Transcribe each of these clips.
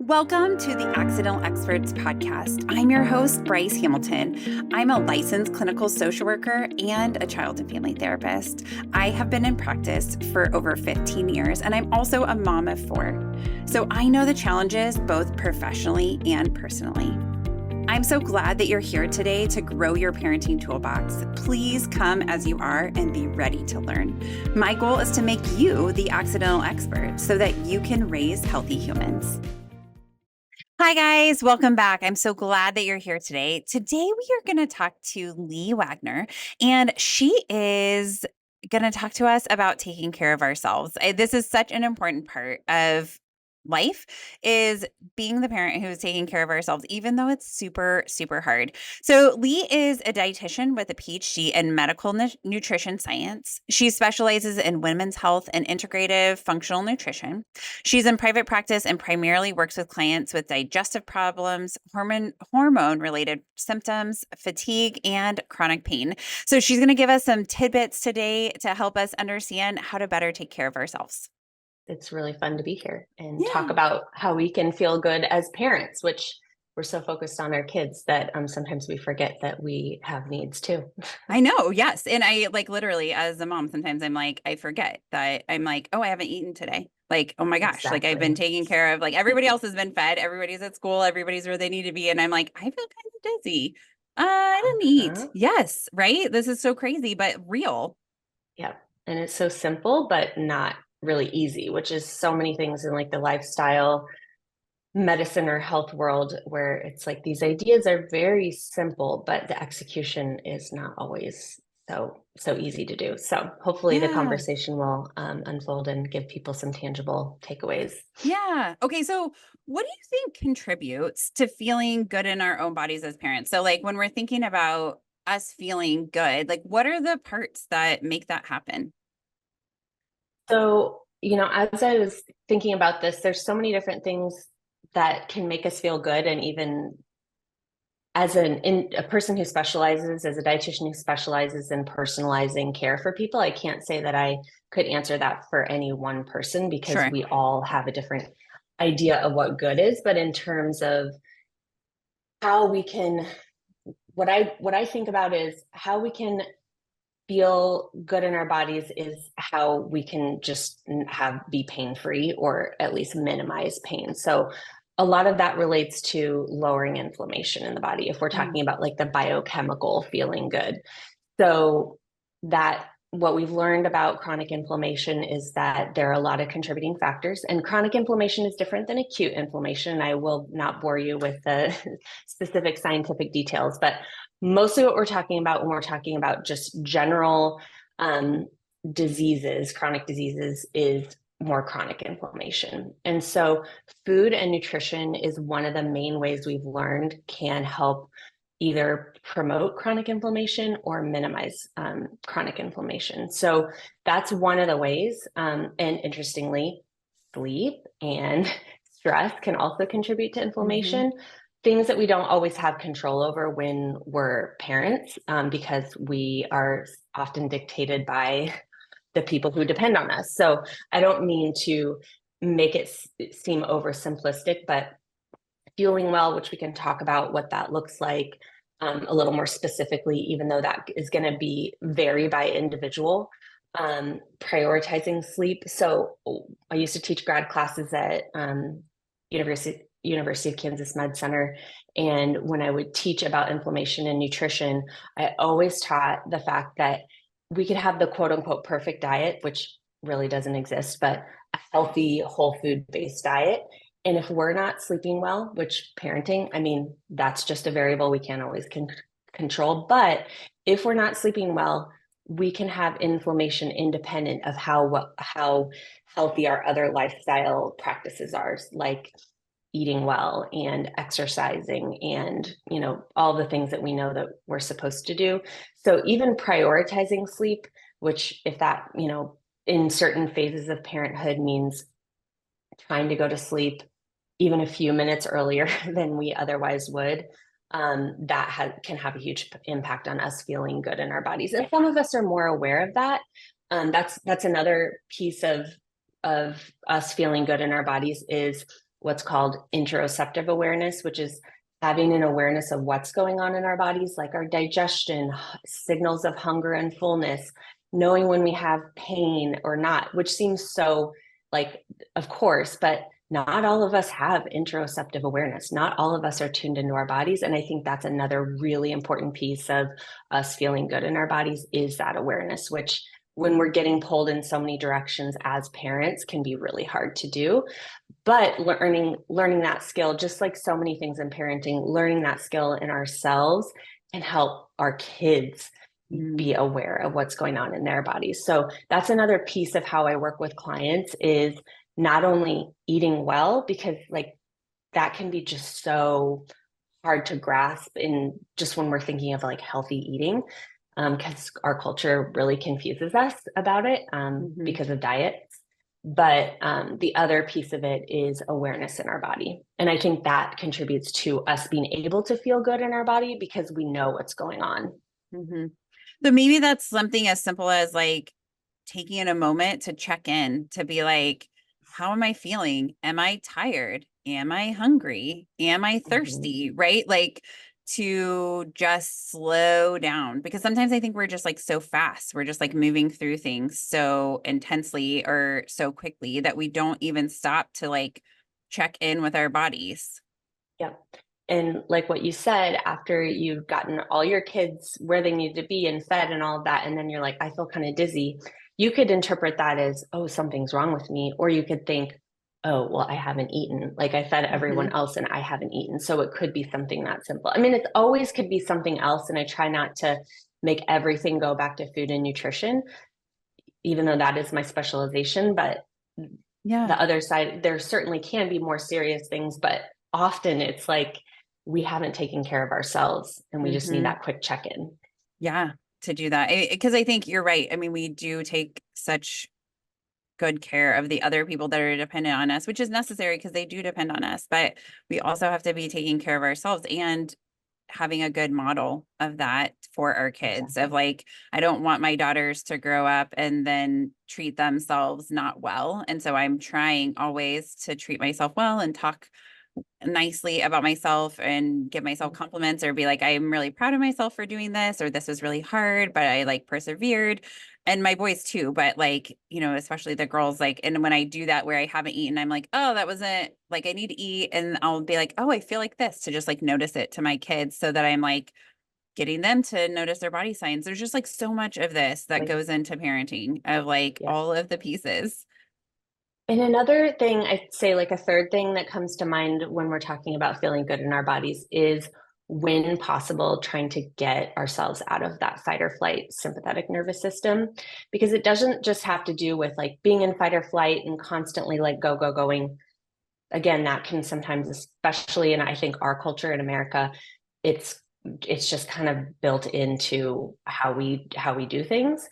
Welcome to the Accidental Experts podcast. I'm your host, Bryce Hamilton. I'm a licensed clinical social worker and a child and family therapist. I have been in practice for over 15 years, and I'm also a mom of 4. So I know the challenges both professionally and personally. I'm so glad that you're here today to grow your parenting toolbox. Please come as you are and be ready to learn. My goal is to make you the accidental expert so that you can raise healthy humans. Hi, guys. Welcome back. I'm so glad that you're here today. Today, we are going to talk to Leigh Wagner, and she is going to talk to us about taking care of ourselves. This is such an important part of life, is being the parent who is taking care of ourselves, even though it's super, super hard. So Leigh is a dietitian with a PhD in medical nutrition science. She specializes in women's health and integrative functional nutrition. She's in private practice and primarily works with clients with digestive problems, hormone-related symptoms, fatigue, and chronic pain. So she's going to give us some tidbits today to help us understand how to better take care of ourselves. It's really fun to be here and talk about how we can feel good as parents, which we're so focused on our kids that sometimes we forget that we have needs too. I know. Yes. And I literally as a mom, sometimes I forget that I'm like, oh, I haven't eaten today. Oh my gosh, Exactly. I've been taking care of, everybody else has been fed. Everybody's at school. Everybody's where they need to be. And I'm like, I feel kind of dizzy. I didn't eat. Yes. Right. This is so crazy, but real. Yeah. And it's so simple, but not really easy, which is so many things in the lifestyle, medicine or health world where it's like these ideas are very simple, but the execution is not always so easy to do. So hopefully the conversation will unfold and give people some tangible takeaways. Yeah. Okay. So what do you think contributes to feeling good in our own bodies as parents? So when we're thinking about us feeling good, what are the parts that make that happen? So, as I was thinking about this, there's so many different things that can make us feel good. And even as a person who specializes, as a dietitian who specializes in personalizing care for people, I can't say that I could answer that for any one person because we all have a different idea of what good is. But in terms of how we can, what I think about is how we can feel good in our bodies is how we can just be pain-free or at least minimize pain. So a lot of that relates to lowering inflammation in the body if we're talking about the biochemical feeling good. So that what we've learned about chronic inflammation is that there are a lot of contributing factors, and chronic inflammation is different than acute inflammation. I will not bore you with the specific scientific details, but mostly what we're talking about when we're talking about just general diseases, chronic diseases, is more chronic inflammation. And so food and nutrition is one of the main ways we've learned can help either promote chronic inflammation or minimize chronic inflammation. So that's one of the ways. And interestingly, sleep and stress can also contribute to inflammation. Things that we don't always have control over when we're parents, because we are often dictated by the people who depend on us. So I don't mean to make it seem oversimplistic, but feeling well, which we can talk about what that looks like a little more specifically, even though that is going to be vary by individual. Prioritizing sleep. So I used to teach grad classes at University of Kansas Med Center. And when I would teach about inflammation and nutrition, I always taught the fact that we could have the quote unquote perfect diet, which really doesn't exist, but a healthy whole food based diet. And if we're not sleeping well, which parenting, I mean, that's just a variable we can't always control. But if we're not sleeping well, we can have inflammation independent of how healthy our other lifestyle practices are, like eating well and exercising and, all the things that we know that we're supposed to do. So even prioritizing sleep, which if that, in certain phases of parenthood means trying to go to sleep even a few minutes earlier than we otherwise would, can have a huge impact on us feeling good in our bodies. And some of us are more aware of that. That's another piece of us feeling good in our bodies is what's called interoceptive awareness, which is having an awareness of what's going on in our bodies, like our digestion, signals of hunger and fullness, knowing when we have pain or not, which seems so like, of course, but not all of us have interoceptive awareness. Not all of us are tuned into our bodies. And I think that's another really important piece of us feeling good in our bodies is that awareness, which when we're getting pulled in so many directions as parents can be really hard to do. But learning that skill, just like so many things in parenting, learning that skill in ourselves can help our kids be aware of what's going on in their bodies. So that's another piece of how I work with clients is not only eating well, because like that can be just so hard to grasp in just when we're thinking of like healthy eating, because our culture really confuses us about it because of diets. But the other piece of it is awareness in our body. And I think that contributes to us being able to feel good in our body because we know what's going on. So maybe that's something as simple as like taking a moment to check in, to be like, how am I feeling? Am I tired? Am I hungry? Am I thirsty? Right? Like to just slow down, because sometimes I think we're just like so fast. We're just like moving through things so intensely or so quickly that we don't even stop to like check in with our bodies. Yeah. And like what you said, after you've gotten all your kids where they need to be and fed and all of that, and then you're like, I feel kind of dizzy, you could interpret that as, oh, something's wrong with me. Or you could think, oh, well, I haven't eaten. Like I fed everyone else and I haven't eaten. So it could be something that simple. I mean, it always could be something else. And I try not to make everything go back to food and nutrition, even though that is my specialization. But the other side, there certainly can be more serious things, but often it's like we haven't taken care of ourselves and we just need that quick check-in. Yeah, to do that. Because I think you're right. I mean, we do take such good care of the other people that are dependent on us, which is necessary because they do depend on us. But we also have to be taking care of ourselves and having a good model of that for our kids. Of like, I don't want my daughters to grow up and then treat themselves not well. And so I'm trying always to treat myself well and talk nicely about myself and give myself compliments or be like, I'm really proud of myself for doing this, or this was really hard, but I like persevered. And my boys too, but like, you know, especially the girls, like, and when I do that where I haven't eaten, I'm like, oh, that wasn't like I need to eat. And I'll be like, oh, I feel like this, to just like notice it to my kids so that I'm like getting them to notice their body signs. There's just like so much of this that goes into parenting of like all of the pieces. And another thing, I'd say like a third thing that comes to mind when we're talking about feeling good in our bodies is when possible, trying to get ourselves out of that fight or flight sympathetic nervous system, because it doesn't just have to do with like being in fight or flight and constantly like going. Again, that can sometimes, especially in I think our culture in America, it's just kind of built into how we do things.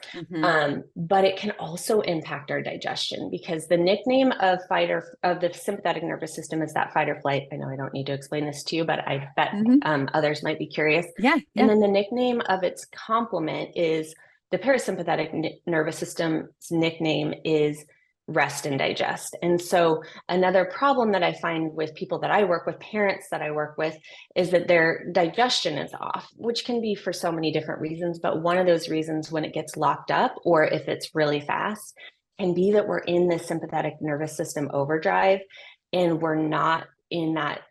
But it can also impact our digestion, because the nickname of of the sympathetic nervous system is that fight or flight. I know I don't need to explain this to you, but I bet others might be curious. And then the nickname of its complement is the parasympathetic nervous system's nickname is rest and digest. And so another problem that I find with people that I work with, parents that I work with, is that their digestion is off, which can be for so many different reasons. But one of those reasons, when it gets locked up or if it's really fast, can be that we're in the sympathetic nervous system overdrive and we're not in that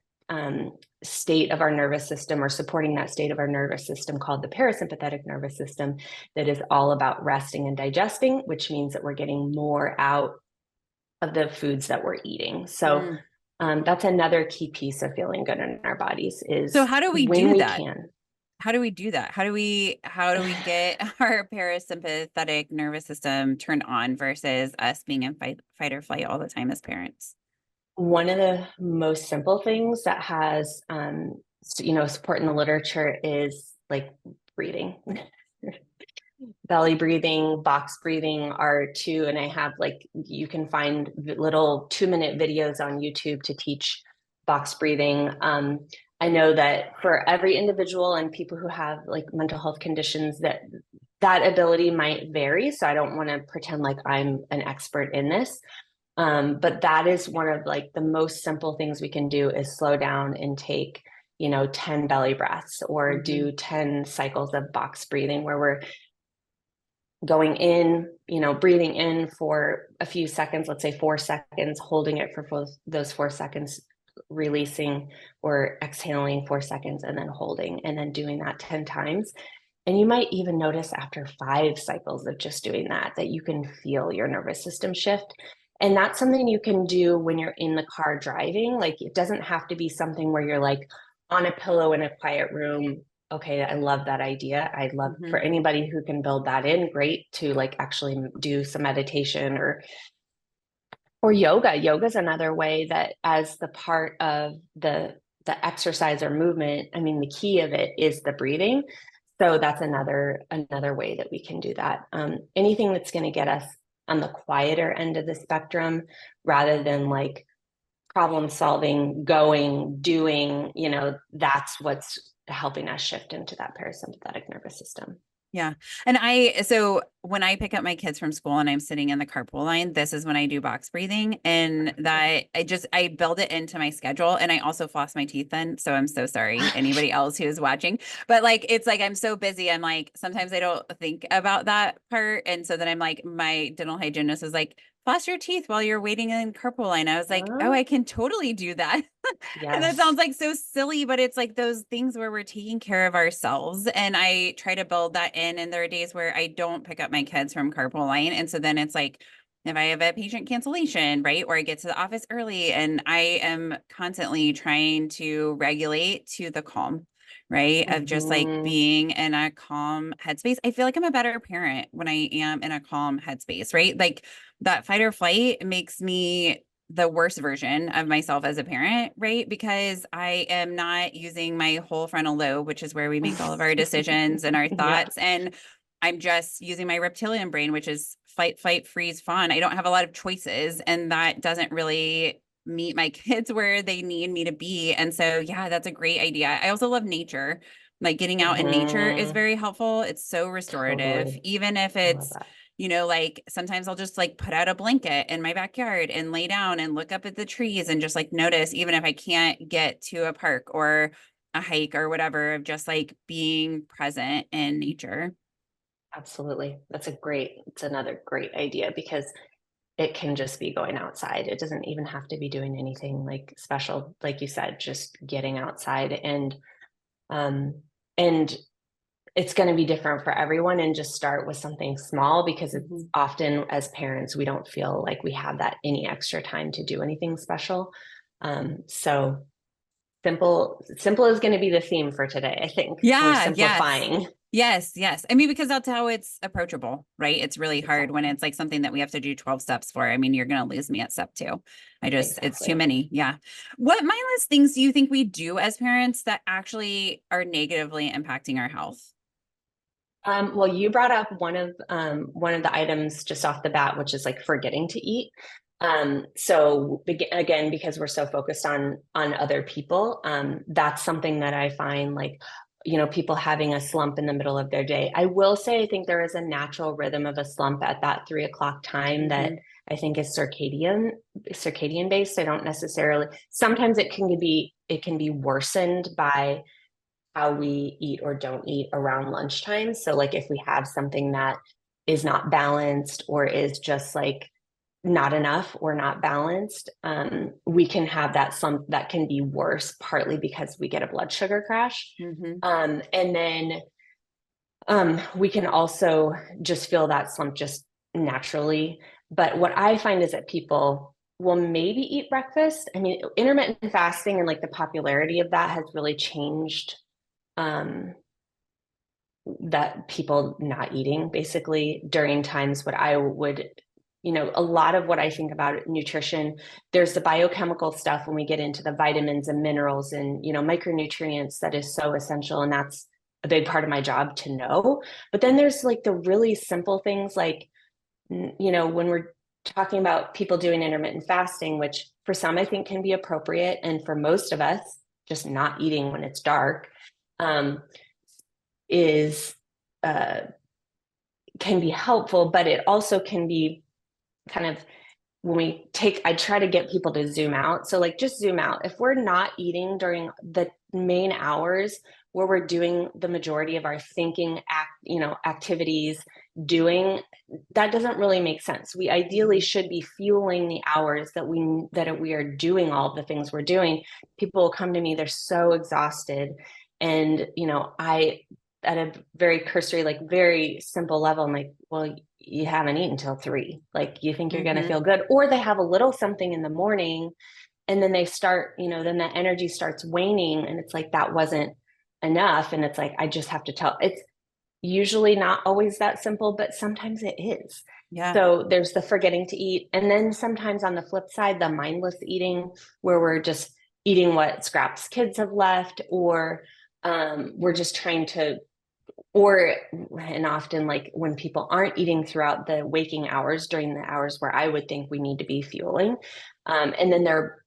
state of our nervous system or supporting that state of our nervous system called the parasympathetic nervous system, that is all about resting and digesting, which means that we're getting more out of the foods that we're eating. So that's another key piece of feeling good in our bodies is, so how do we do that? Can. How do we do that? How do we get our parasympathetic nervous system turned on versus us being in fight or flight all the time as parents? One of the most simple things that has, support in the literature is like breathing. Belly breathing, box breathing are two. And I have like, you can find little 2-minute videos on YouTube to teach box breathing. I know that for every individual and people who have like mental health conditions, that ability might vary. So I don't want to pretend like I'm an expert in this. But that is one of like the most simple things we can do is slow down and take, 10 belly breaths or do 10 cycles of box breathing where we're going in, breathing in for a few seconds, let's say 4 seconds, holding it for those 4 seconds, releasing or exhaling 4 seconds and then holding, and then doing that 10 times. And you might even notice after 5 cycles of just doing that you can feel your nervous system shift. And that's something you can do when you're in the car driving. Like, it doesn't have to be something where you're like on a pillow in a quiet room. Okay, I love that idea. I'd love for anybody who can build that in, great, to like actually do some meditation or yoga. Yoga is another way that, as the part of the exercise or movement, I mean, the key of it is the breathing. So that's another way that we can do that. Anything that's going to get us on the quieter end of the spectrum, rather than like problem solving, doing, that's what's helping us shift into that parasympathetic nervous system. Yeah. And so when I pick up my kids from school and I'm sitting in the carpool line, this is when I do box breathing, and that I build it into my schedule. And I also floss my teeth then. So I'm so sorry, anybody else who is watching, but like, it's like, I'm so busy. I'm like, sometimes I don't think about that part. And so then I'm like, my dental hygienist is like, floss your teeth while you're waiting in carpool line. I was like, oh, I can totally do that. Yes. And that sounds like so silly, but it's like those things where we're taking care of ourselves. And I try to build that in. And there are days where I don't pick up my kids from carpool line. And so then it's like, if I have a patient cancellation, right, or I get to the office early, and I am constantly trying to regulate to the calm, right, of just like being in a calm headspace. I feel like I'm a better parent when I am in a calm headspace, right? Like, that fight or flight makes me the worst version of myself as a parent, right? Because I am not using my whole frontal lobe, which is where we make all of our decisions and our thoughts. Yeah. And I'm just using my reptilian brain, which is fight, flight, freeze, fawn. I don't have a lot of choices, and that doesn't really meet my kids where they need me to be. And so, yeah, that's a great idea. I also love nature. Like, getting out in nature is very helpful. It's so restorative, totally. Even if it's, like, sometimes I'll just like put out a blanket in my backyard and lay down and look up at the trees and just like notice, even if I can't get to a park or a hike or whatever, of just like being present in nature. Absolutely. It's another great idea, because it can just be going outside. It doesn't even have to be doing anything like special. Like you said, just getting outside, and it's going to be different for everyone, and just start with something small, because it's often, as parents, we don't feel like we have that any extra time to do anything special. So simple is going to be the theme for today, I think. Yeah. We're simplifying. Yes. I mean, because that's how it's approachable, right? It's really hard when it's like something that we have to do 12 steps for. I mean, you're going to lose me at step 2. It's too many. Yeah. What mindless things do you think we do as parents that actually are negatively impacting our health? Well, you brought up one of the items just off the bat, which is like forgetting to eat. So again, because we're so focused on other people, that's something that I find, like, people having a slump in the middle of their day. I will say, I think there is a natural rhythm of a slump at that 3 o'clock time that I think is circadian based. I don't necessarily, sometimes it can be worsened by how we eat or don't eat around lunchtime. So like, if we have something that is not balanced, or is just like not enough or not balanced, we can have that slump that can be worse, partly because we get a blood sugar crash. And then we can also just feel that slump just naturally. But what I find is that people will maybe eat breakfast. I mean, intermittent fasting and like the popularity of that has really changed that people not eating basically during times. What I would, a lot of what I think about nutrition, there's the biochemical stuff when we get into the vitamins and minerals and, micronutrients, that is so essential. And that's a big part of my job to know. But then there's like the really simple things, like, when we're talking about people doing intermittent fasting, which for some I think can be appropriate, and for most of us, just not eating when it's dark, is can be helpful, but it also can be kind of I try to get people to zoom out. So like just zoom out. If we're not eating during the main hours where we're doing the majority of our thinking activities, that doesn't really make sense. We ideally should be fueling the hours that we are doing all the things we're doing. People will come to me, they're so exhausted. And, I, at a very cursory, like very simple level, I'm like, well, you haven't eaten until 3. Like, you think you're going to feel good? Or they have a little something in the morning and then they start, then the energy starts waning and it's like, that wasn't enough. And it's like, I just have to tell. It's usually not always that simple, but sometimes it is. Yeah. So there's the forgetting to eat. And then sometimes on the flip side, the mindless eating, where we're just eating what scraps kids have left, or we're just trying to, and often like when people aren't eating throughout the waking hours, during the hours where I would think we need to be fueling, and then they're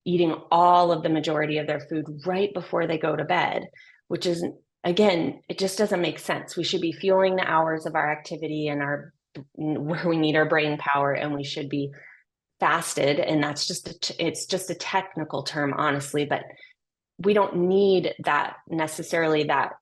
eating all of the majority of their food right before they go to bed, which is, again, it just doesn't make sense. We should be fueling the hours of our activity and where we need our brain power, and we should be fasted. And that's it's just a technical term, honestly, but we don't need that necessarily, that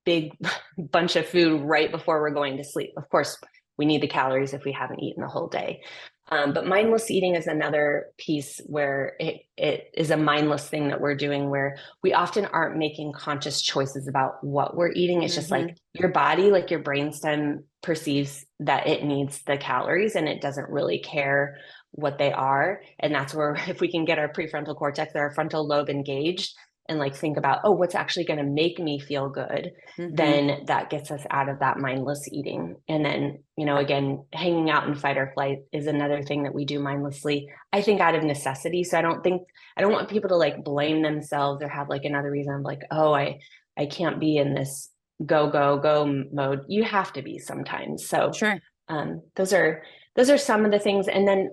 big bunch of food right before we're going to sleep. Of course, we need the calories if we haven't eaten the whole day. But mindless eating is another piece where it is a mindless thing that we're doing, where we often aren't making conscious choices about what we're eating. It's just like your body, like your brainstem perceives that it needs the calories and it doesn't really care what they are. And that's where, if we can get our prefrontal cortex or our frontal lobe engaged and like think about, oh, what's actually going to make me feel good, then that gets us out of that mindless eating. And then, again, hanging out in fight or flight is another thing that we do mindlessly, I think out of necessity. So I don't want people to like blame themselves or have like another reason of like, oh, I can't be in this go mode. You have to be sometimes. So Sure. those are some of the things. And then,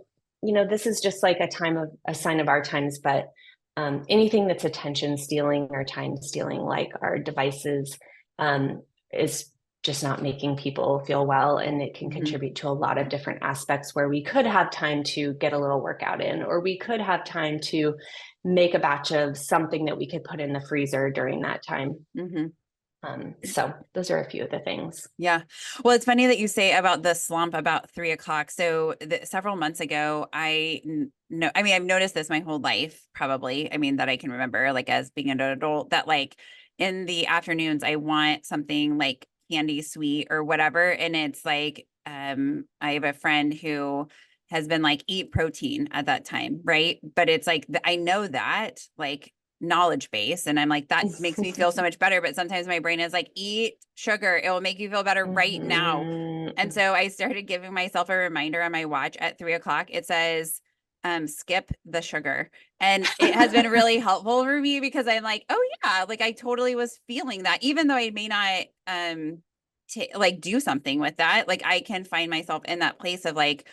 this is just like a sign of our times, but anything that's attention stealing or time stealing, like our devices, is just not making people feel well. And it can contribute to a lot of different aspects where we could have time to get a little workout in, or we could have time to make a batch of something that we could put in the freezer during that time. So those are a few of the things. Yeah. Well, it's funny that you say about the slump about 3 o'clock. So several months ago, I've noticed this my whole life, probably. I mean, that I can remember, like as being an adult, that like in the afternoons, I want something like candy sweet or whatever. And it's like, I have a friend who has been like, eat protein at that time. Right. But it's like, I know that like knowledge base, and I'm like, that makes me feel so much better. But sometimes my brain is like, eat sugar, it will make you feel better right now. And so I started giving myself a reminder on my watch at 3 o'clock. It says, skip the sugar. And it has been really helpful for me, because I'm like, oh yeah, like I totally was feeling that, even though I may not like do something with that. Like I can find myself in that place of like,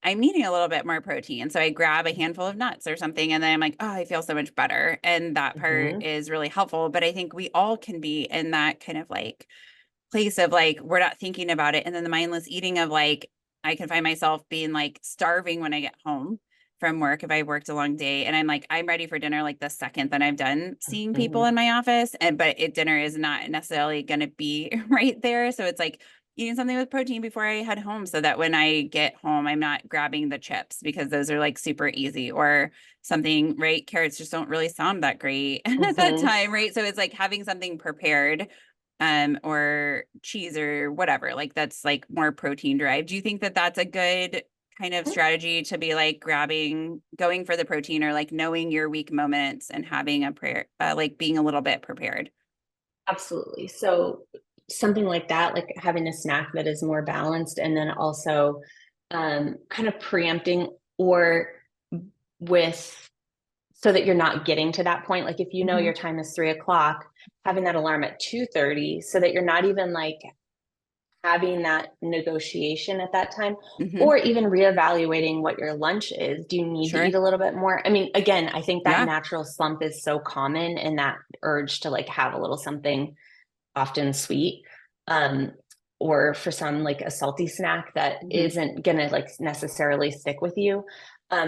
I'm needing a little bit more protein. So I grab a handful of nuts or something, and then I'm like, oh, I feel so much better. And that part is really helpful. But I think we all can be in that kind of like place of like, we're not thinking about it. And then the mindless eating of like, I can find myself being like starving when I get home from work if I worked a long day, and I'm like, I'm ready for dinner like the second that I'm done seeing people in my office. But dinner is not necessarily going to be right there. So it's like eating something with protein before I head home, so that when I get home, I'm not grabbing the chips, because those are like super easy, or something, right? Carrots just don't really sound that great at that time, right? So it's like having something prepared, or cheese or whatever, like that's like more protein derived. Do you think that that's a good kind of strategy to be like going for the protein, or like knowing your weak moments and having a prayer, like being a little bit prepared? Absolutely. So something like that, like having a snack that is more balanced, and then also kind of preempting, or with, so that you're not getting to that point. Like if you know your time is 3 o'clock, having that alarm at 2:30, so that you're not even like having that negotiation at that time, or even reevaluating what your lunch is. Do you need to eat a little bit more? I mean, again, I think that natural slump is so common, and that urge to like have a little something, often sweet, or for some like a salty snack that isn't gonna like necessarily stick with you.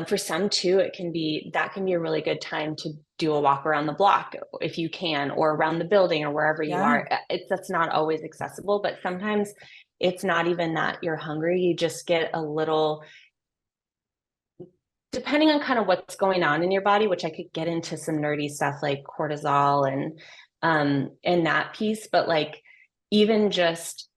For some too, that can be a really good time to do a walk around the block if you can, or around the building or wherever you Yeah. are. That's not always accessible, but sometimes it's not even that you're hungry. You just get a little, depending on kind of what's going on in your body, which I could get into some nerdy stuff like cortisol and that piece, but like even just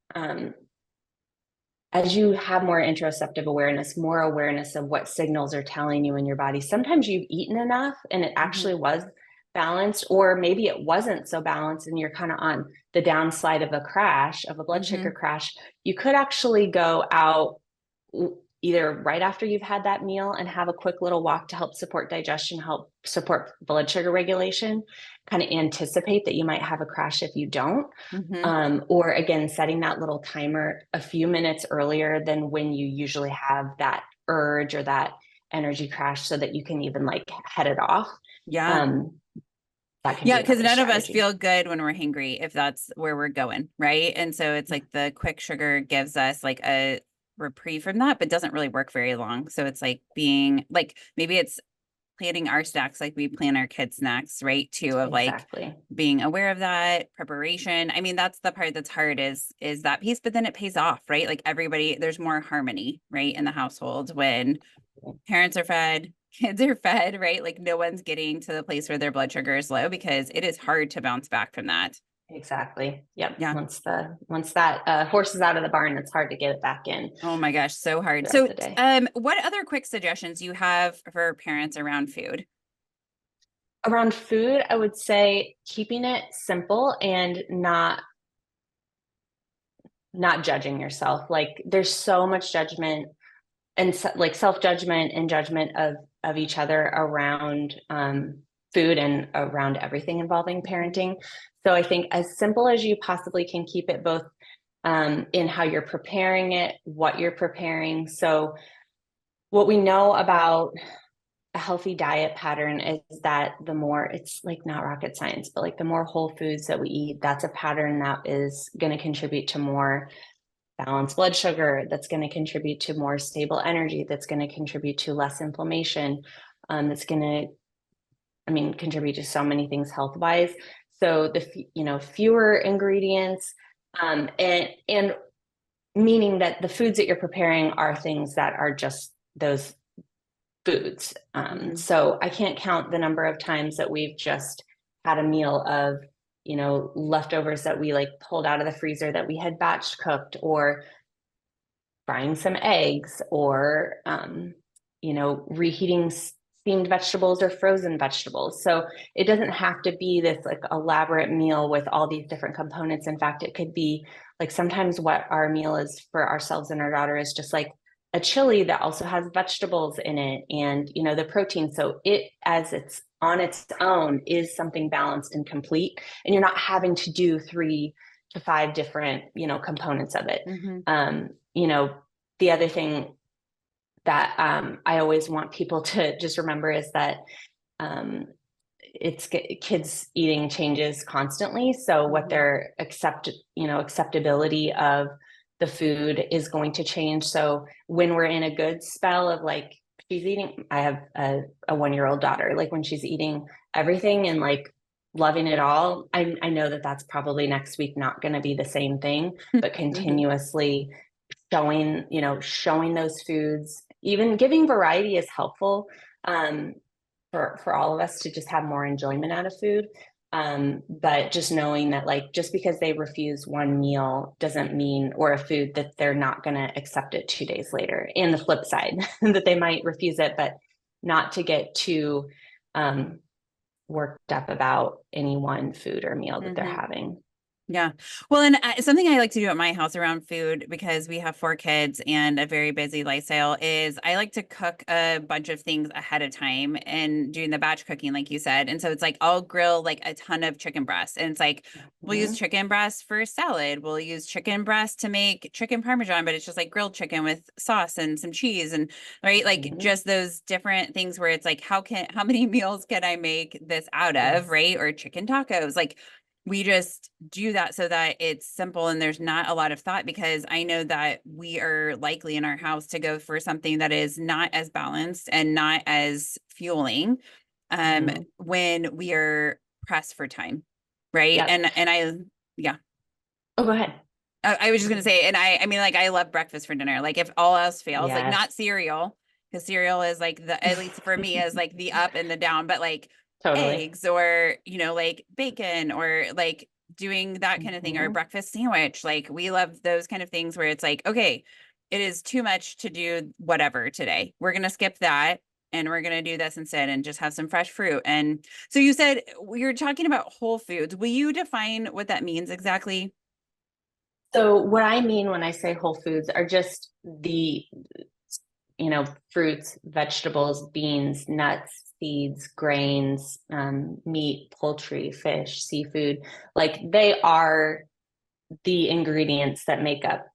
as you have more interoceptive awareness, more awareness of what signals are telling you in your body, sometimes you've eaten enough and it actually was balanced, or maybe it wasn't so balanced and you're kind of on the downslide of a blood sugar crash. You could actually go out either right after you've had that meal and have a quick little walk to help support digestion, help support blood sugar regulation, kind of anticipate that you might have a crash if you don't. Or again, setting that little timer a few minutes earlier than when you usually have that urge or that energy crash, so that you can even like head it off. Yeah. That can Yeah, be because another none of us strategy. feel good when we're hangry, if that's where we're going, right? And so it's like the quick sugar gives us like a reprieve from that, but doesn't really work very long. So it's like being like, maybe it's planning our snacks like we plan our kids' snacks, right? Too, of like Exactly. being aware of that preparation. I mean, that's the part that's hard is that piece, but then it pays off, right? Like everybody, there's more harmony, right, in the household when parents are fed, kids are fed, right? Like no one's getting to the place where their blood sugar is low, because it is hard to bounce back from that. Exactly. Yep. Yeah. Once that horse is out of the barn, it's hard to get it back in Oh my gosh, so hard. throughout So, the day. what other quick suggestions you have for parents around food? Around food, I would say keeping it simple and not judging yourself. Like there's so much judgment and like self-judgment and judgment of each other around food and around everything involving parenting. So I think as simple as you possibly can keep it, both in how you're preparing it, what you're preparing. So what we know about a healthy diet pattern is that the more, it's like not rocket science, but like the more whole foods that we eat, that's a pattern that is going to contribute to more balanced blood sugar, that's going to contribute to more stable energy, that's going to contribute to less inflammation, that's going to, I mean, contribute to so many things health wise. So fewer ingredients, and meaning that the foods that you're preparing are things that are just those foods. So I can't count the number of times that we've just had a meal of, leftovers that we like pulled out of the freezer that we had batch cooked, or frying some eggs, or, reheating steamed vegetables or frozen vegetables. So it doesn't have to be this like elaborate meal with all these different components. In fact, it could be like sometimes what our meal is for ourselves and our daughter is just like a chili that also has vegetables in it and, the protein. So it, as it's on its own, is something balanced and complete. And you're not having to do 3 to 5 different, components of it. The other thing that I always want people to just remember is that it's kids eating changes constantly. So what their acceptability of the food is going to change. So when we're in a good spell of like, she's eating, I have a 1-year-old daughter, like when she's eating everything and like loving it all, I know that that's probably next week not going to be the same thing, but continuously showing those foods, even giving variety is helpful for all of us to just have more enjoyment out of food. But just knowing that like, just because they refuse one meal doesn't mean, or a food, that they're not going to accept it 2 days later. And the flip side, that they might refuse it, but not to get too worked up about any one food or meal that they're having. Yeah. Well, and something I like to do at my house around food, because we have 4 kids and a very busy lifestyle, is I like to cook a bunch of things ahead of time and doing the batch cooking, like you said. And so it's like I'll grill like a ton of chicken breasts, and it's like we'll use chicken breast for salad. We'll use chicken breast to make chicken parmesan, but it's just like grilled chicken with sauce and some cheese, and right, like just those different things where it's like how many meals can I make this out of, right? Or chicken tacos, like We just do that so that it's simple and there's not a lot of thought, because I know that we are likely in our house to go for something that is not as balanced and not as fueling Mhm. when we are pressed for time. Right. Yep. Yeah. Oh, go ahead. I was just gonna say, and I mean, like, I love breakfast for dinner. Like, if all else fails, like, Yes. not cereal, because cereal is like the, at least for me, is like the up and the down, but like Totally. eggs, or like bacon, or like doing that kind of thing, or a Mhm. breakfast sandwich. Like, we love those kind of things where it's like, okay, it is too much to do whatever today. We're gonna skip that and we're gonna do this instead and just have some fresh fruit. And so you said you're talking about whole foods. Will you define what that means exactly? So what I mean when I say whole foods are just the, fruits, vegetables, beans, nuts, seeds, grains, meat, poultry, fish, seafood. Like they are the ingredients that make up.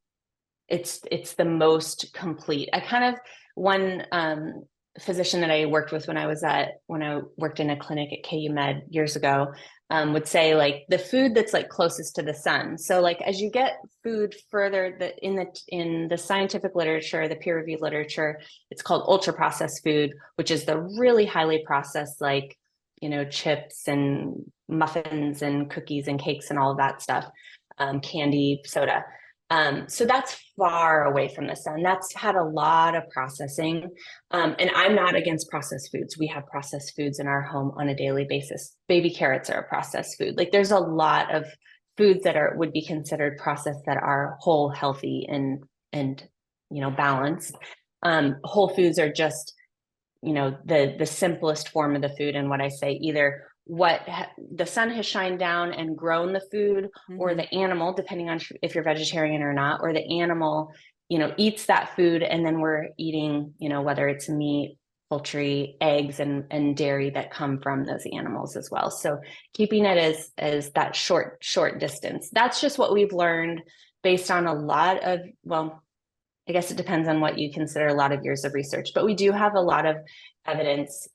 It's the most complete. I kind of one physician that I worked with when I worked in a clinic at KU Med years ago would say like the food that's like closest to the sun. So like as you get food further in the scientific literature, the peer reviewed literature, it's called ultra processed food, which is the really highly processed like chips and muffins and cookies and cakes and all of that stuff, candy, soda. So that's far away from the sun. That's had a lot of processing. And I'm not against processed foods. We have processed foods in our home on a daily basis. Baby carrots are a processed food. Like there's a lot of foods that would be considered processed that are whole, healthy, and balanced. Whole foods are just the simplest form of the food. And what I say, either the sun has shined down and grown the food, or Mm-hmm. the animal, depending on if you're vegetarian or not, or the animal eats that food, and then we're eating whether it's meat, poultry, eggs, and dairy that come from those animals as well. So keeping it as that short distance. That's just what we've learned based on a lot of, well, I guess it depends on what you consider a lot of years of research, but we do have a lot of evidence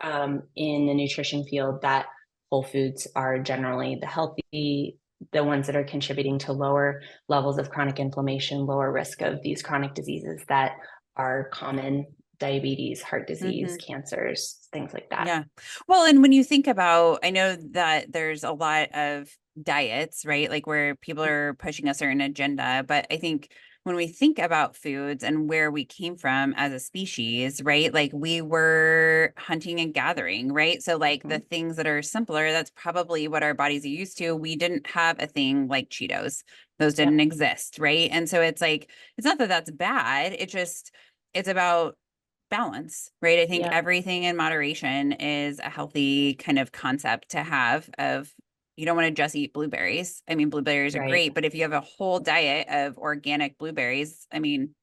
in the nutrition field that whole foods are generally the ones that are contributing to lower levels of chronic inflammation, lower risk of these chronic diseases that are common: diabetes, heart disease, Mm-hmm. cancers, things like that. Yeah. Well, and when you think about, I know that there's a lot of diets, right? Like where people are pushing a certain agenda, but I think when we think about foods and where we came from as a species, right? Like we were hunting and gathering, right? So like the Mhm. things that are simpler, that's probably what our bodies are used to. We didn't have a thing like Cheetos. Those didn't Yep. exist, right? And so it's like, it's not that that's bad. It's about balance, right? I think Yep. everything in moderation is a healthy kind of concept to have. Of, you don't want to just eat blueberries. I mean, blueberries are Right. great, but if you have a whole diet of organic blueberries, I mean,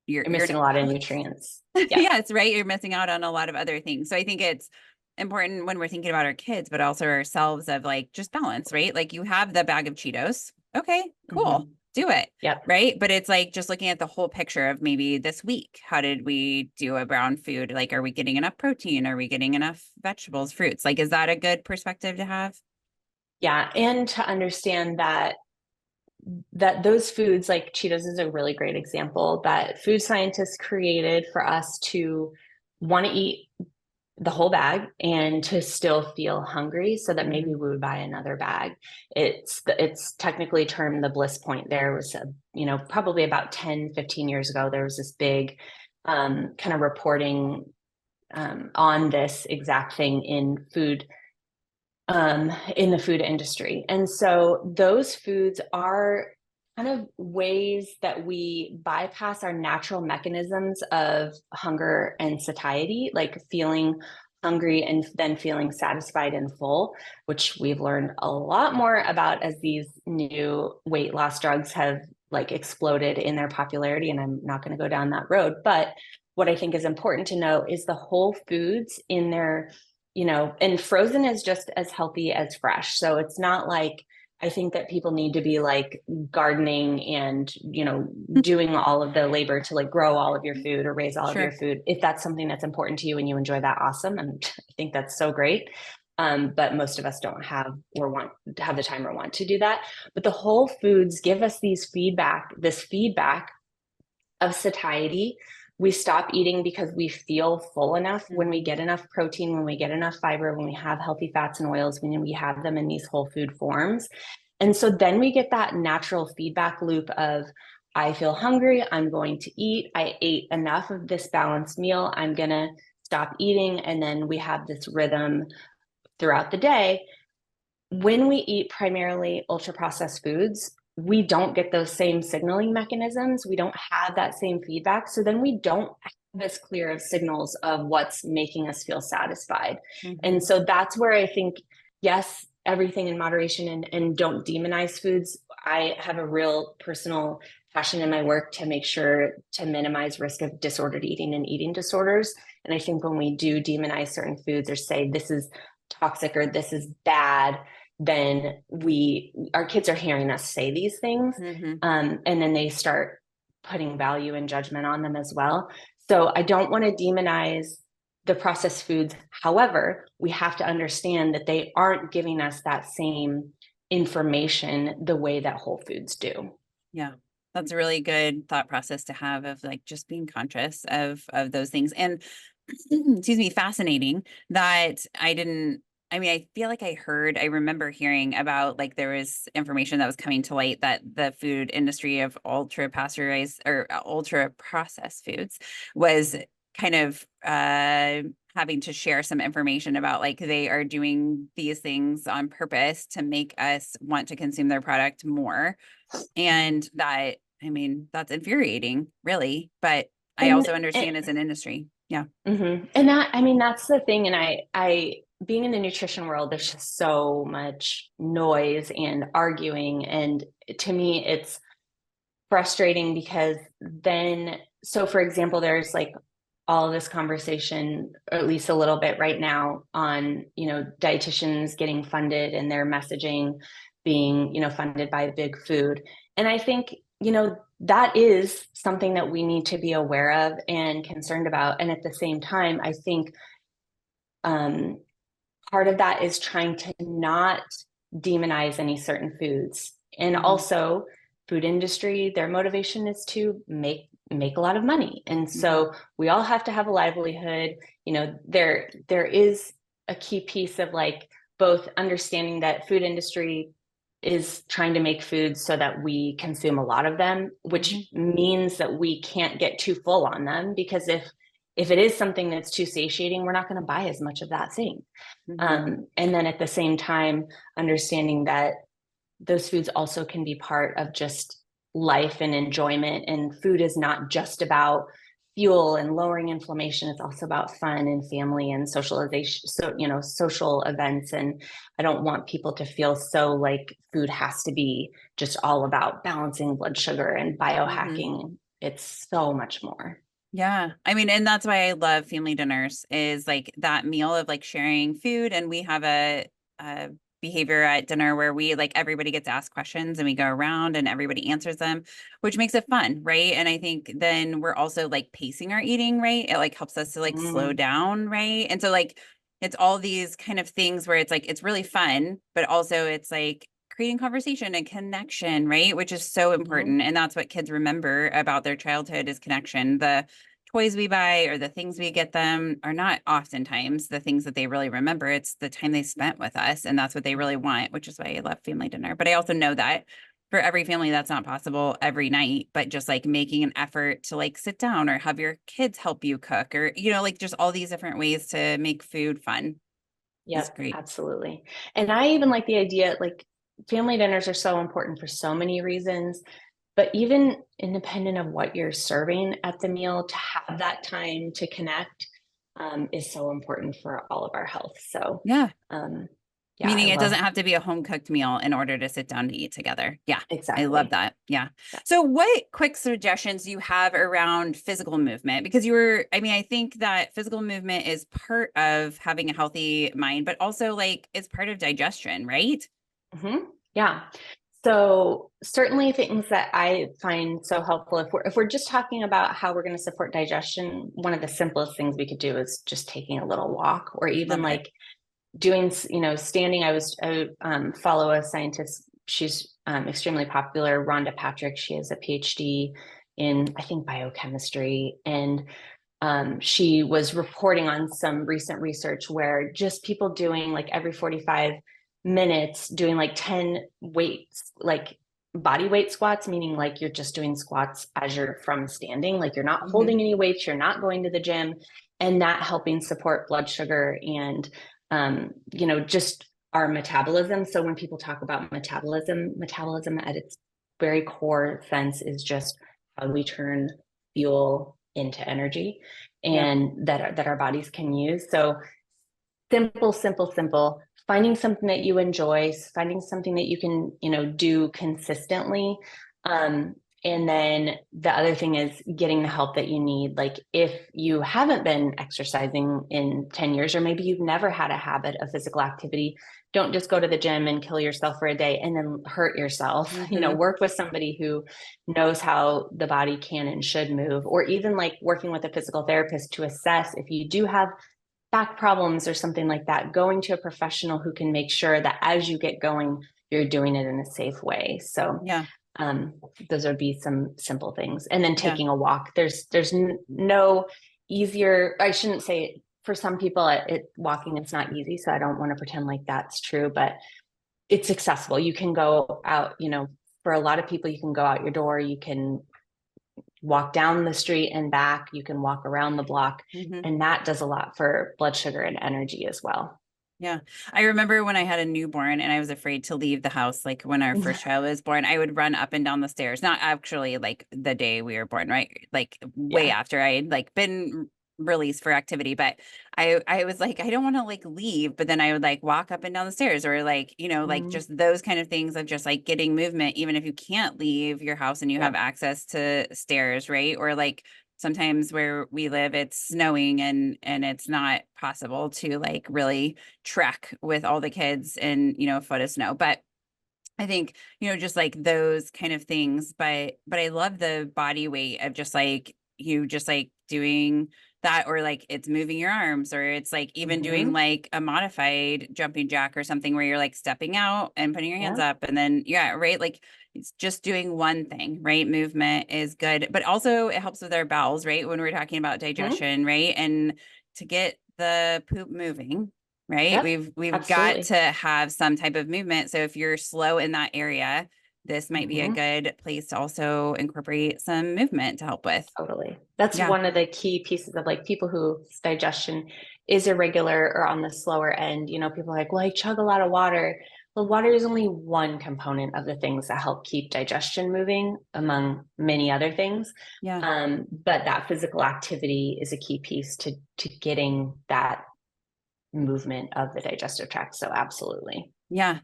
You're you're missing a lot of nutrients. Yeah. yeah, it's right. You're missing out on a lot of other things. So I think it's important when we're thinking about our kids, but also ourselves, of like just balance, right? Like you have the bag of Cheetos. Okay, cool. Hmm. Do it. Yep. Right. But it's like just looking at the whole picture of maybe this week, how did we do a brown food? Like, are we getting enough protein? Are we getting enough vegetables, fruits? Like, is that a good perspective to have? Yeah. And to understand that those foods, like Cheetos is a really great example, that food scientists created for us to want to eat the whole bag and to still feel hungry, so that maybe Mm-hmm. we would buy another bag. It's technically termed the bliss point. There was probably about 10-15 years ago, there was this big kind of reporting on this exact thing in the food industry. And so those foods are kind of ways that we bypass our natural mechanisms of hunger and satiety, like feeling hungry and then feeling satisfied and full, which we've learned a lot more about as these new weight loss drugs have like exploded in their popularity. And I'm not going to go down that road. But what I think is important to know is the whole foods in their, and frozen is just as healthy as fresh. So it's not like, I think that people need to be like gardening and, doing all of the labor to like grow all of your food or raise all of your Sure. food. If that's something that's important to you and you enjoy that, awesome. And I think that's so great. But most of us don't have or want to have the time or want to do that. But the whole foods give us this feedback of satiety. We stop eating because we feel full enough when we get enough protein, when we get enough fiber, when we have healthy fats and oils, when we have them in these whole food forms. And so then we get that natural feedback loop of, I feel hungry, I'm going to eat, I ate enough of this balanced meal, I'm going to stop eating. And then we have this rhythm throughout the day. When we eat primarily ultra processed foods, we don't get those same signaling mechanisms. We don't have that same feedback. So then we don't have as clear of signals of what's making us feel satisfied. And so that's where I think, yes, everything in moderation, and don't demonize foods. I have a real personal passion in my work to make sure to minimize risk of disordered eating and eating disorders. And I think when we do demonize certain foods or say this is toxic or this is bad, then our kids are hearing us say these things. And then they start putting value and judgment on them as well. So I don't want to demonize the processed foods. However, we have to understand that they aren't giving us that same information the way that whole foods do. Yeah. That's a really good thought process to have, of like just being conscious of those things. And excuse me, fascinating that I feel like I remember hearing about, like, there was information that was coming to light that the food industry of ultra pasteurized or ultra processed foods was kind of having to share some information about, like, they are doing these things on purpose to make us want to consume their product more. And that, that's infuriating, really. But I also understand as an industry. Yeah. And that's the thing. And I being in the nutrition world, there's just so much noise and arguing. And to me, it's frustrating because so for example, there's like all of this conversation, or at least a little bit right now, on, dietitians getting funded and their messaging being, funded by big food. And I think, that is something that we need to be aware of and concerned about. And at the same time, I think part of that is trying to not demonize any certain foods. And also, food industry, their motivation is to make a lot of money. And so we all have to have a livelihood. There is a key piece of, like, both understanding that food industry is trying to make foods so that we consume a lot of them, which means that we can't get too full on them, because if it is something that's too satiating, we're not going to buy as much of that thing. And then at the same time, understanding that those foods also can be part of just life and enjoyment. And food is not just about fuel and lowering inflammation. It's also about fun and family and socialization. So, social events. And I don't want people to feel so like food has to be just all about balancing blood sugar and biohacking. It's so much more. Yeah. And that's why I love family dinners, is like that meal of like sharing food. And we have a behavior at dinner where we, like, everybody gets asked questions and we go around and everybody answers them, which makes it fun. Right. And I think then we're also like pacing our eating, right? It like helps us to like slow down. Right. And so, like, it's all these kind of things where it's like, it's really fun, but also it's like creating conversation and connection, right? Which is so important. And that's what kids remember about their childhood, is connection. The toys we buy or the things we get them are not oftentimes the things that they really remember. It's the time they spent with us. And that's what they really want, which is why I love family dinner. But I also know that for every family, that's not possible every night, but just like making an effort to like sit down or have your kids help you cook, or, like just all these different ways to make food fun. Yep, absolutely. And I even like the idea, like, family dinners are so important for so many reasons, but even independent of what you're serving at the meal, to have that time to connect is so important for all of our health. So meaning it doesn't have to be a home cooked meal in order to sit down to eat together. Yeah, exactly. I love that. Yeah. So what quick suggestions do you have around physical movement? Because I think that physical movement is part of having a healthy mind, but also like it's part of digestion, right? Yeah. So certainly things that I find so helpful, if we're just talking about how we're going to support digestion, one of the simplest things we could do is just taking a little walk, or even like doing, standing. I follow a scientist. She's extremely popular, Rhonda Patrick. She has a PhD in, I think, biochemistry. And she was reporting on some recent research where just people doing like every 45 minutes, doing like 10 weights, like body weight squats, meaning like you're just doing squats as you're from standing, like you're not holding any weights, you're not going to the gym, and that helping support blood sugar and, just our metabolism. So when people talk about metabolism at its very core sense is just how we turn fuel into energy and that our bodies can use. So simple, finding something that you enjoy, finding something that you can, do consistently. And then the other thing is getting the help that you need. Like if you haven't been exercising in 10 years, or maybe you've never had a habit of physical activity, don't just go to the gym and kill yourself for a day and then hurt yourself. Work with somebody who knows how the body can and should move, or even like working with a physical therapist to assess if you do have back problems or something like that, going to a professional who can make sure that as you get going, you're doing it in a safe way. So those would be some simple things. And then taking a walk. There's no easier, I shouldn't say, for some people walking it's not easy, so I don't want to pretend like that's true, but it's accessible. You can go out, for a lot of people, you can go out your door, you can walk down the street and back, you can walk around the block, and that does a lot for blood sugar and energy as well. Yeah. I remember when I had a newborn and I was afraid to leave the house, like when our first child was born, I would run up and down the stairs, not actually like the day we were born, right? Like way after I had like been released for activity, but I was like, I don't want to like leave, but then I would like walk up and down the stairs, or like, like just those kind of things of just like getting movement, even if you can't leave your house and you have access to stairs, right? Or like sometimes where we live, it's snowing and it's not possible to like really trek with all the kids in, a foot of snow. But I think, just like those kind of things, but I love the body weight of just like you just like doing that, or like it's moving your arms, or it's like even doing like a modified jumping jack or something where you're like stepping out and putting your hands up and then right, like it's just doing one thing, right? Movement is good, but also it helps with our bowels, right? When we're talking about digestion, right? And to get the poop moving, right? We've got to have some type of movement. So if you're slow in that area, this might be a good place to also incorporate some movement to help with. Totally. That's one of the key pieces of like people whose digestion is irregular or on the slower end. People are like, well, I chug a lot of water. Well, water is only one component of the things that help keep digestion moving among many other things. But that physical activity is a key piece to getting that movement of the digestive tract. So absolutely. Yeah.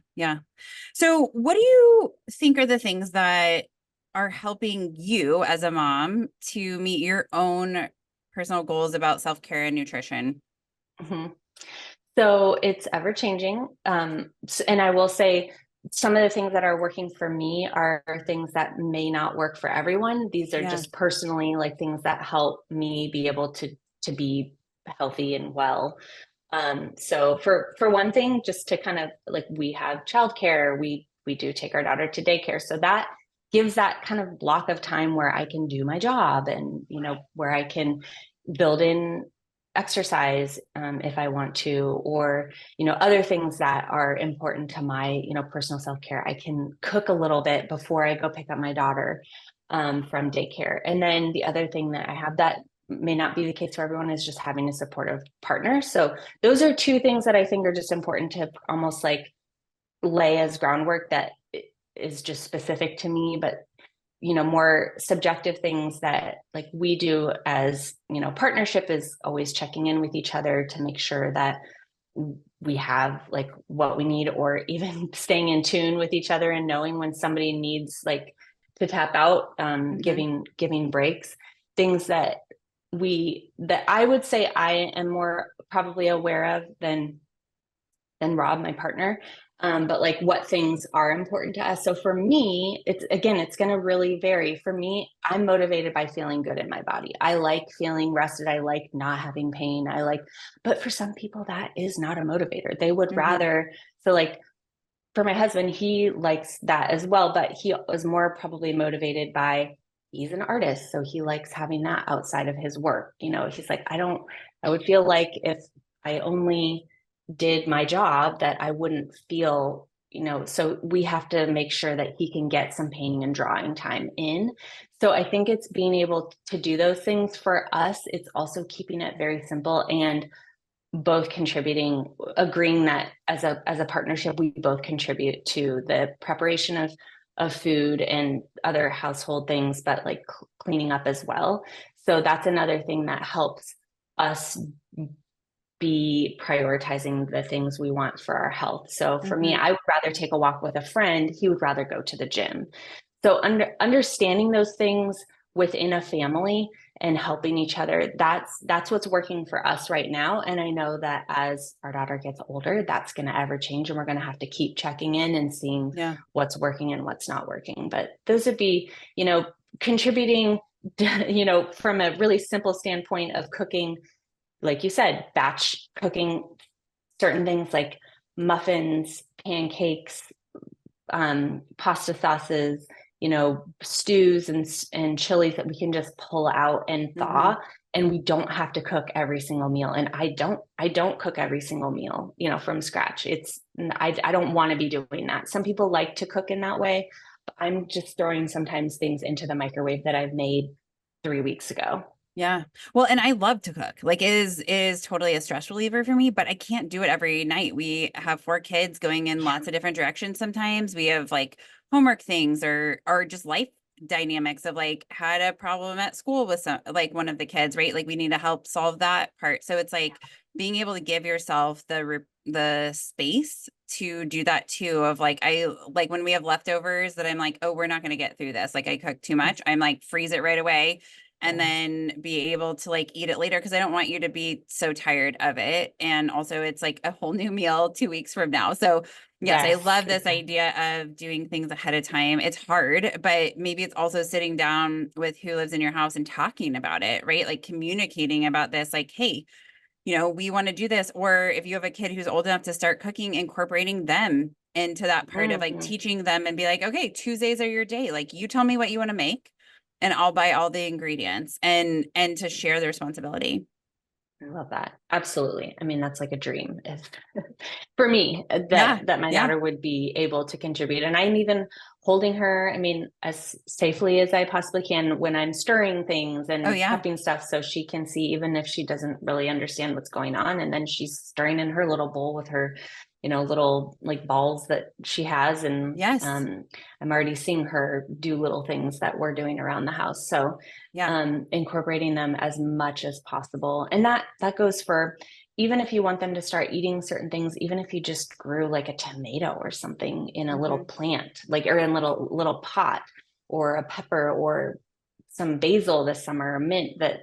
So what do you think are the things that are helping you as a mom to meet your own personal goals about self-care and nutrition? So it's ever changing. And I will say some of the things that are working for me are things that may not work for everyone. These are just personally like things that help me be able to be healthy and well. So for one thing, just to kind of like, we have childcare, we do take our daughter to daycare. So that gives that kind of block of time where I can do my job and, where I can build in exercise if I want to, or, other things that are important to my, personal self-care. I can cook a little bit before I go pick up my daughter from daycare. And then the other thing that I have that may not be the case for everyone is just having a supportive partner. So those are two things that I think are just important to almost like lay as groundwork that is just specific to me, but more subjective things that like we do as, partnership is always checking in with each other to make sure that we have like what we need, or even staying in tune with each other and knowing when somebody needs like to tap out, giving breaks, things that I would say I am more probably aware of than than Rob, my partner. But like what things are important to us. So for me, it's going to really vary. For me, I'm motivated by feeling good in my body. I like feeling rested. I like not having pain. But for some people, that is not a motivator. They would rather, so like for my husband, he likes that as well, but he was more probably motivated by, he's an artist. So he likes having that outside of his work. He's like, I would feel like if I only did my job that I wouldn't feel, so we have to make sure that he can get some painting and drawing time in. So I think it's being able to do those things. For us, it's also keeping it very simple and both contributing, agreeing that as a partnership, we both contribute to the preparation of food and other household things, but like cleaning up as well. So that's another thing that helps us be prioritizing the things we want for our health. So for me, I would rather take a walk with a friend. He would rather go to the gym. So understanding those things within a family and helping each other, that's what's working for us right now. And I know that as our daughter gets older, that's going to ever change, and we're going to have to keep checking in and seeing what's working and what's not working. But those would be, contributing, from a really simple standpoint of cooking, like you said, batch cooking certain things like muffins, pancakes, pasta sauces, stews and chilies that we can just pull out and thaw, and we don't have to cook every single meal. And I don't cook every single meal, from scratch. I don't want to be doing that. Some people like to cook in that way, but I'm just throwing sometimes things into the microwave that I've made 3 weeks ago. Yeah. Well, and I love to cook. Like it is totally a stress reliever for me, but I can't do it every night. We have 4 kids going in lots of different directions sometimes. We have like homework things or just life dynamics of like had a problem at school with some like one of the kids, right? Like we need to help solve that part. So it's like being able to give yourself the space to do that too, of like I like when we have leftovers that I'm like, oh, we're not going to get through this. Like I cooked too much. I'm like freeze it right away and then be able to like eat it later, because I don't want you to be so tired of it. And also it's like a whole new meal 2 weeks from now. So yes, I love this idea of doing things ahead of time. It's hard, but maybe it's also sitting down with who lives in your house and talking about it, right? Like communicating about this, like, hey, we want to do this. Or if you have a kid who's old enough to start cooking, incorporating them into that part of like teaching them and be like, okay, Tuesdays are your day. Like you tell me what you want to make and I'll buy all the ingredients, and to share the responsibility. I love that. Absolutely. I mean, that's like a dream if for me that my daughter would be able to contribute. And I'm even holding her, I mean, as safely as I possibly can when I'm stirring things and prepping stuff, so she can see, even if she doesn't really understand what's going on. And then she's stirring in her little bowl with her, little like balls that she has. And I'm already seeing her do little things that we're doing around the house. So incorporating them as much as possible. And that goes for, even if you want them to start eating certain things, even if you just grew like a tomato or something in a little plant, like, or in a little pot, or a pepper or some basil this summer, or mint, that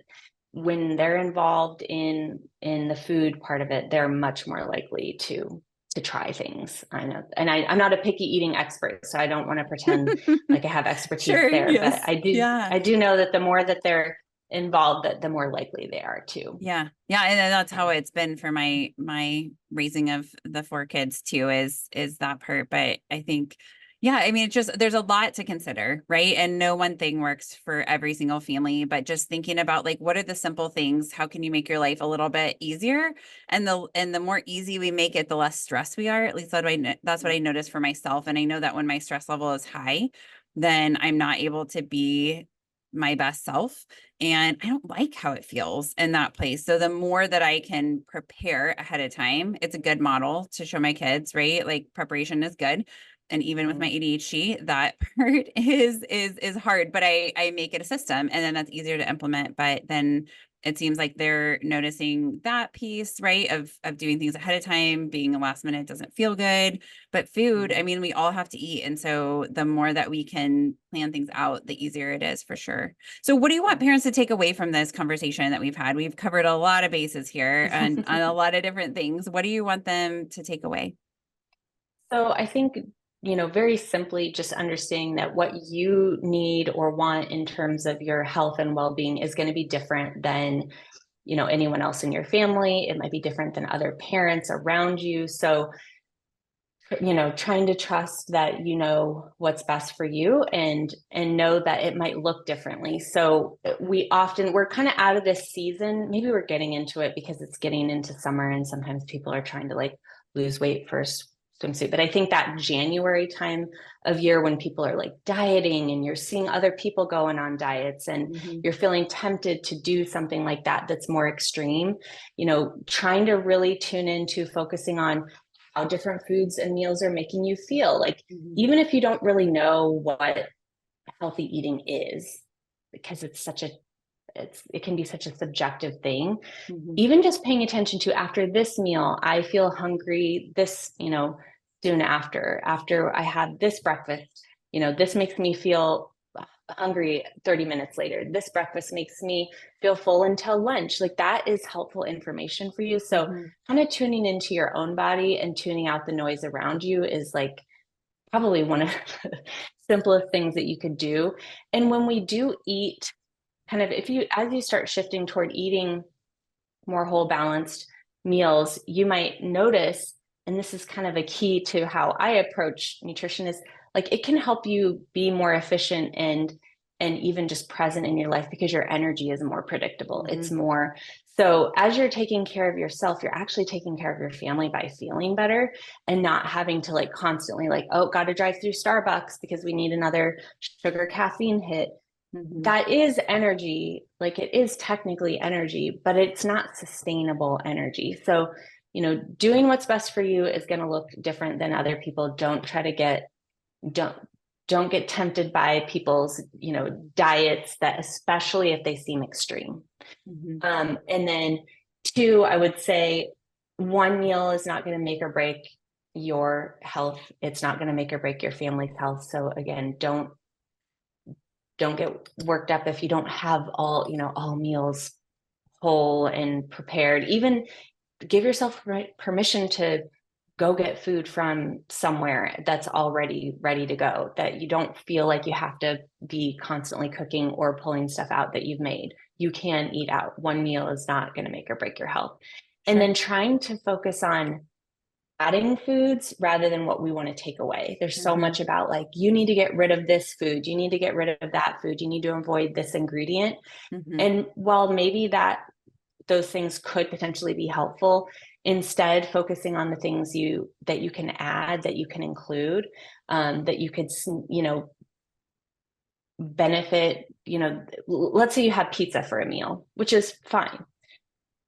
when they're involved in the food part of it, they're much more likely to try things. I know. And I'm not a picky eating expert, so I don't want to pretend like I have expertise there, but I do know that the more that they're involved, that the more likely they are to. Yeah. And that's how it's been for my raising of the 4 kids too, is that part. But I think, I mean, it's just, there's a lot to consider, right? And no one thing works for every single family, but just thinking about like, what are the simple things? How can you make your life a little bit easier? And the more easy we make it, the less stress we are. At least that's what I noticed for myself. And I know that when my stress level is high, then I'm not able to be my best self. And I don't like how it feels in that place. So the more that I can prepare ahead of time, it's a good model to show my kids, right? Like preparation is good. And even with my ADHD, that part is hard, but I make it a system, and then that's easier to implement. But then it seems like they're noticing that piece, right? Of doing things ahead of time, being a last minute doesn't feel good. But food, I mean, we all have to eat. And so the more that we can plan things out, the easier it is for sure. So what do you want parents to take away from this conversation that we've had? We've covered a lot of bases here and on a lot of different things. What do you want them to take away? So I think, very simply just understanding that what you need or want in terms of your health and well-being is going to be different than, anyone else in your family. It might be different than other parents around you. So, trying to trust that you know what's best for you and know that it might look differently. So we're kind of out of this season. Maybe we're getting into it because it's getting into summer and sometimes people are trying to like lose weight for swimsuit. But I think that January time of year when people are like dieting and you're seeing other people going on diets and you're feeling tempted to do something like that that's more extreme, trying to really tune into focusing on how different foods and meals are making you feel. Like, even if you don't really know what healthy eating is, because it can be such a subjective thing. Even just paying attention to, after this meal, I feel hungry this, soon after I have this breakfast, this makes me feel hungry 30 minutes later. This breakfast makes me feel full until lunch. Like, that is helpful information for you. So kind of tuning into your own body and tuning out the noise around you is like probably one of the simplest things that you could do. And when we do eat, kind of as you start shifting toward eating more whole balanced meals, you might notice, and this is kind of a key to how I approach nutrition, is like it can help you be more efficient and even just present in your life because your energy is more predictable. It's more, so as you're taking care of yourself, you're actually taking care of your family by feeling better and not having to like constantly like, oh, got to drive through Starbucks because we need another sugar caffeine hit. That is energy, like it is technically energy, but it's not sustainable energy. So, doing what's best for you is going to look different than other people. Don't don't get tempted by people's, diets, that especially if they seem extreme. And then two, I would say one meal is not going to make or break your health. It's not going to make or break your family's health. So again, don't get worked up if you don't have all meals whole and prepared. Even give yourself permission to go get food from somewhere that's already ready to go, that you don't feel like you have to be constantly cooking or pulling stuff out that you've made. You can eat out. One meal is not going to make or break your health. And then trying to focus on adding foods rather than what we want to take away. There's so much about like, you need to get rid of this food, you need to get rid of that food, you need to avoid this ingredient. And while maybe those things could potentially be helpful, instead focusing on the things that you can add, that you can include, that you could benefit. Let's say you have pizza for a meal, which is fine.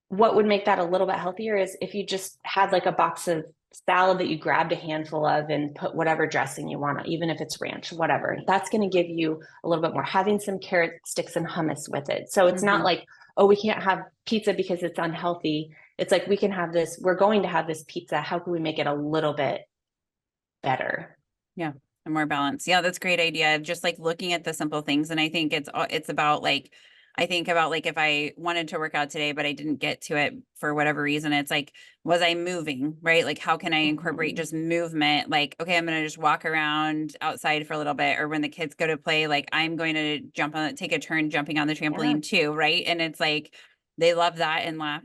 What would make that a little bit healthier is if you just had like a box of salad that you grabbed a handful of and put whatever dressing you want, even if it's ranch, whatever. That's going to give you a little bit more, having some carrot sticks and hummus with it. So it's not like, oh, we can't have pizza because it's unhealthy. It's like, we're going to have this pizza. How can we make it a little bit better? Yeah. And more balanced. Yeah, that's a great idea. Just like looking at the simple things. And I think it's about like, I think about like if I wanted to work out today, but I didn't get to it for whatever reason, it's like, was I moving, right? Like, how can I incorporate just movement? Like, okay, I'm going to just walk around outside for a little bit. Or when the kids go to play, like I'm going to take a turn jumping on the trampoline too. Right. And it's like, they love that and laugh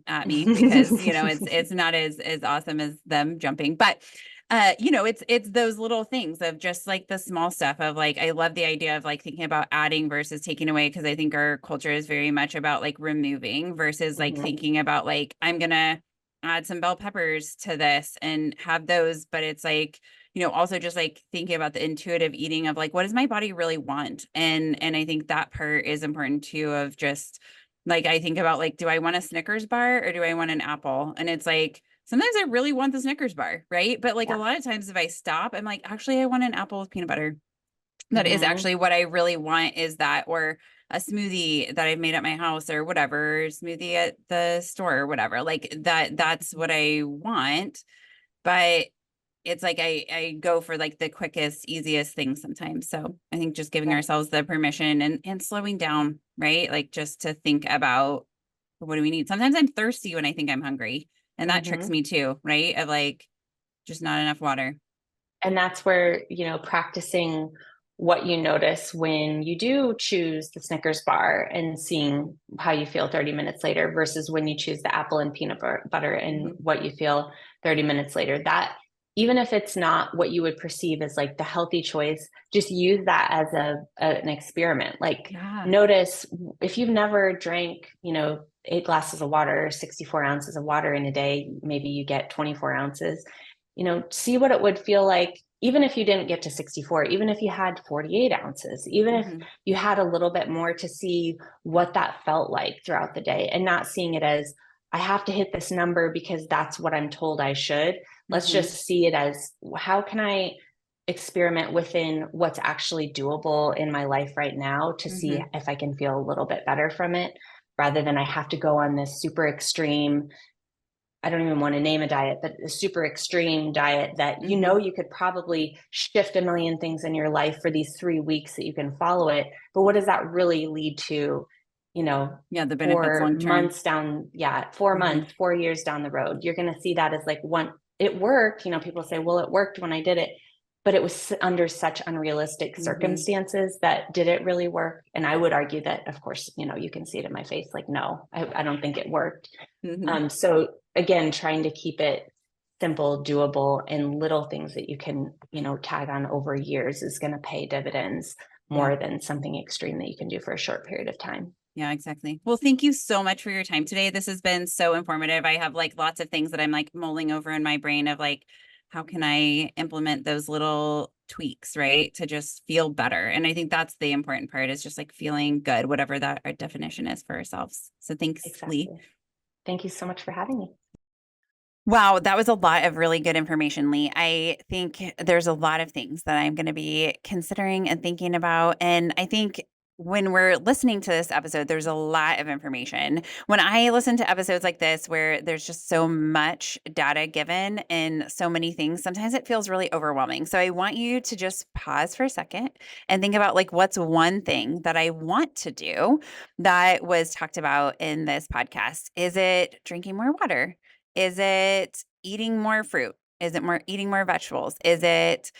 at me because, it's not as awesome as them jumping, but it's those little things of just like the small stuff of like, I love the idea of like thinking about adding versus taking away. Cause I think our culture is very much about like removing versus like thinking about like, I'm going to add some bell peppers to this and have those. But it's like, also just like thinking about the intuitive eating of like, what does my body really want? And I think that part is important too, of just like, I think about like, do I want a Snickers bar or do I want an apple? And it's like, sometimes I really want the Snickers bar, right? But like a lot of times if I stop, I'm like, actually, I want an apple with peanut butter. that is actually what I really want, is that, or a smoothie that I've made at my house or whatever, smoothie at the store or whatever, like that's what I want. But it's like I go for like the quickest, easiest thing sometimes. So I think just giving ourselves the permission and slowing down, right? Like just to think about, what do we need? Sometimes I'm thirsty when I think I'm hungry, and that tricks me too, right? Of like just not enough water. And that's where, practicing what you notice when you do choose the Snickers bar and seeing how you feel 30 minutes later versus when you choose the apple and peanut butter and what you feel 30 minutes later. That, even if it's not what you would perceive as like the healthy choice, just use that as an experiment. Like, notice if you've never drank, 8 glasses of water, 64 ounces of water in a day, maybe you get 24 ounces, see what it would feel like, even if you didn't get to 64, even if you had 48 ounces, even if you had a little bit more, to see what that felt like throughout the day, and not seeing it as, I have to hit this number because that's what I'm told I should. Let's just see it as, how can I experiment within what's actually doable in my life right now to see if I can feel a little bit better from it, rather than I have to go on this super extreme, I don't even want to name a diet, but a super extreme diet that, you could probably shift a million things in your life for these 3 weeks that you can follow it. But what does that really lead to, the benefits 4 long term. months down, 4 months, 4 years down the road? You're going to see that as like, it worked. People say, well, it worked when I did it, but it was under such unrealistic circumstances that did it really work? And I would argue that, of course, you can see it in my face, like, no, I don't think it worked. So again, trying to keep it simple, doable, and little things that you can, tag on over years is going to pay dividends more than something extreme that you can do for a short period of time. Yeah, exactly. Well, thank you so much for your time today. This has been so informative. I have like lots of things that I'm like mulling over in my brain of like, how can I implement those little tweaks, right, to just feel better? And I think that's the important part, is just like feeling good, whatever that our definition is for ourselves. So thanks, Leigh. Thank you so much for having me. Wow, that was a lot of really good information, Leigh. I think there's a lot of things that I'm going to be considering and thinking about. And I think when we're listening to this episode, there's a lot of information. When I listen to episodes like this, where there's just so much data given and so many things, sometimes it feels really overwhelming. So I want you to just pause for a second and think about like, what's one thing that I want to do that was talked about in this podcast? Is it drinking more water? Is it eating more fruit? Is it eating more vegetables? Is it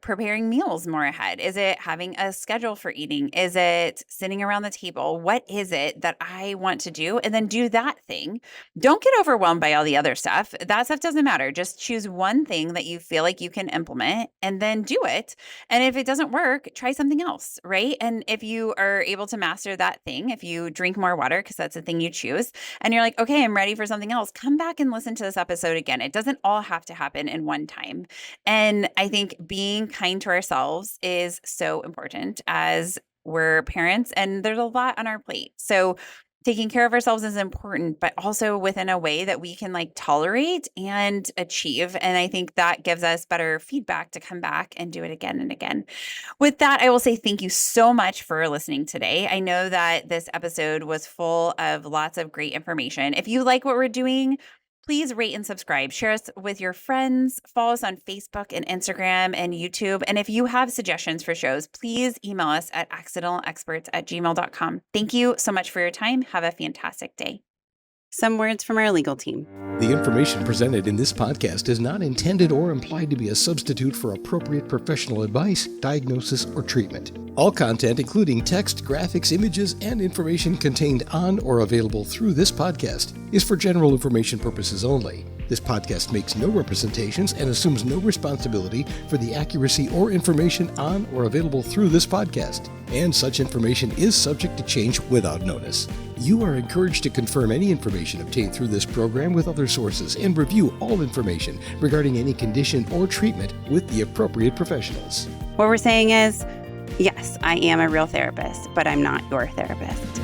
preparing meals more ahead? Is it having a schedule for eating? Is it sitting around the table? What is it that I want to do? And then do that thing. Don't get overwhelmed by all the other stuff. That stuff doesn't matter. Just choose one thing that you feel like you can implement and then do it. And if it doesn't work, try something else, right? And if you are able to master that thing, if you drink more water, because that's the thing you choose, and you're like, okay, I'm ready for something else, come back and listen to this episode again. It doesn't all have to happen in one time. And I think being kind to ourselves is so important as we're parents, and there's a lot on our plate. So taking care of ourselves is important, but also within a way that we can like tolerate and achieve. And I think that gives us better feedback to come back and do it again and again. With that, I will say thank you so much for listening today. I know that this episode was full of lots of great information. If you like what we're doing, please rate and subscribe. Share us with your friends. Follow us on Facebook and Instagram and YouTube. And if you have suggestions for shows, please email us at accidentalexperts@gmail.com. Thank you so much for your time. Have a fantastic day. Some words from our legal team. The information presented in this podcast is not intended or implied to be a substitute for appropriate professional advice, diagnosis, or treatment. All content, including text, graphics, images, and information contained on or available through this podcast, is for general information purposes only. This podcast makes no representations and assumes no responsibility for the accuracy or information on or available through this podcast, and such information is subject to change without notice. You are encouraged to confirm any information obtained through this program with other sources and review all information regarding any condition or treatment with the appropriate professionals. What we're saying is, yes, I am a real therapist, but I'm not your therapist.